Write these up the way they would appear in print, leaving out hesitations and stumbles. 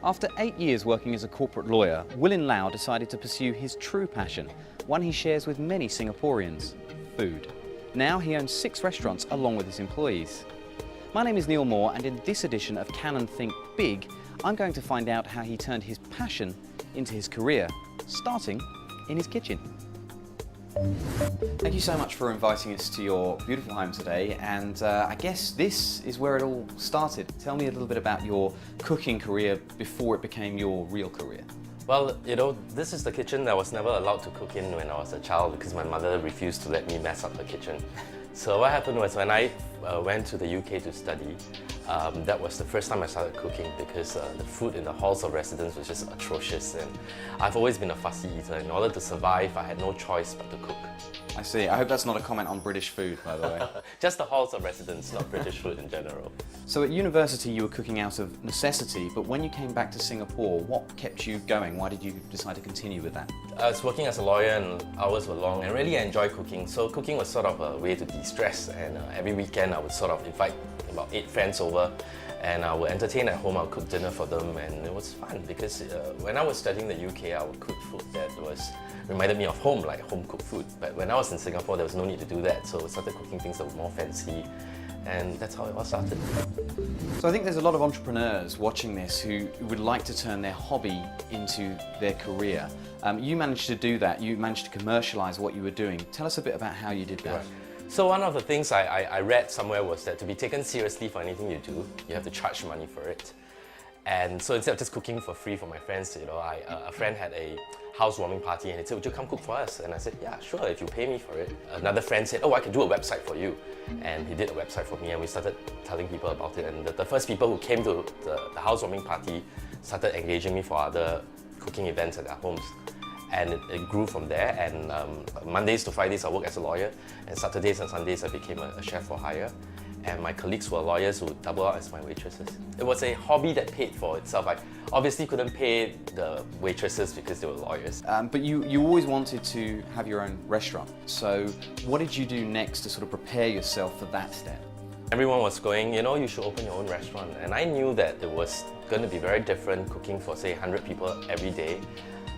After 8 years working as a corporate lawyer, Willin Low decided to pursue his true passion, one he shares with many Singaporeans: food. Now he owns 6 restaurants along with his employees. My name is Neil Moore, and in this edition of Canon Think Big, I'm going to find out how he turned his passion into his career, starting in his kitchen. Thank you so much for inviting us to your beautiful home today, and I guess this is where it all started. Tell me a little bit about your cooking career before it became your real career. Well, this is the kitchen I was never allowed to cook in when I was a child because my mother refused to let me mess up the kitchen. So what happened was when I went to the UK to study, that was the first time I started cooking because the food in the halls of residence was just atrocious, and I've always been a fussy eater. In order to survive, I had no choice but to cook. I see. I hope that's not a comment on British food, by the way. Just the halls of residence, not British food in general. So at university you were cooking out of necessity, but when you came back to Singapore, what kept you going? Why did you decide to continue with that? I was working as a lawyer and hours were long, and really I enjoy cooking. So cooking was sort of a way to de-stress, and every weekend I would sort of invite about 8 friends over, and I would entertain at home. I would cook dinner for them, and it was fun because when I was studying in the UK, I would cook food that reminded me of home, like home-cooked food. But when I was in Singapore, there was no need to do that, so I started cooking things that were more fancy, and that's how it all started. So I think there's a lot of entrepreneurs watching this who would like to turn their hobby into their career. You managed to do that. You managed to commercialise what you were doing. Tell us a bit about how you did that. Right. So one of the things I read somewhere was that to be taken seriously for anything you do, you have to charge money for it. And so instead of just cooking for free for my friends, a friend had a housewarming party and he said, "Would you come cook for us?" And I said, "Yeah, sure, if you pay me for it." Another friend said, "Oh, I can do a website for you." And he did a website for me, and we started telling people about it. And the first people who came to the housewarming party started engaging me for other cooking events at their homes. And it grew from there, and Mondays to Fridays I worked as a lawyer, and Saturdays and Sundays I became a chef for hire. And my colleagues were lawyers who would double out as my waitresses. It was a hobby that paid for itself. I obviously couldn't pay the waitresses because they were lawyers. But you always wanted to have your own restaurant. So what did you do next to sort of prepare yourself for that step? Everyone was going, you should open your own restaurant. And I knew that it was going to be very different cooking for, say, 100 people every day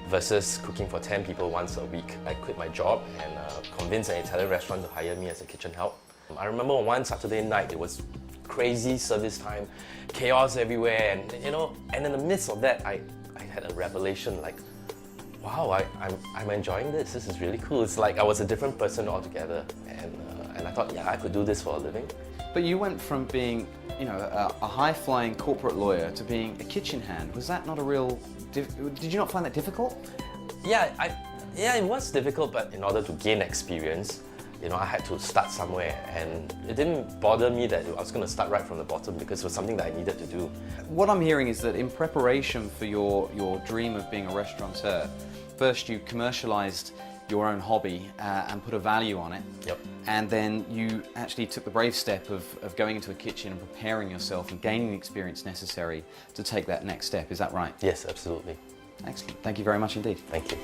versus cooking for 10 people once a week. I quit my job and convinced an Italian restaurant to hire me as a kitchen help. I remember one Saturday night, it was crazy service time, chaos everywhere, and in the midst of that, I had a revelation like, wow, I'm enjoying this. This is really cool. It's like I was a different person altogether, and I thought, yeah, I could do this for a living. But you went from being, a high-flying corporate lawyer to being a kitchen hand. Was that not a real? Did you not find that difficult? Yeah, it was difficult, but in order to gain experience, I had to start somewhere, and it didn't bother me that I was going to start right from the bottom because it was something that I needed to do. What I'm hearing is that in preparation for your dream of being a restaurateur, first you commercialised your own hobby and put a value on it. Yep. And then you actually took the brave step of going into a kitchen and preparing yourself and gaining the experience necessary to take that next step. Is that right? Yes, absolutely. Excellent. Thank you very much indeed. Thank you.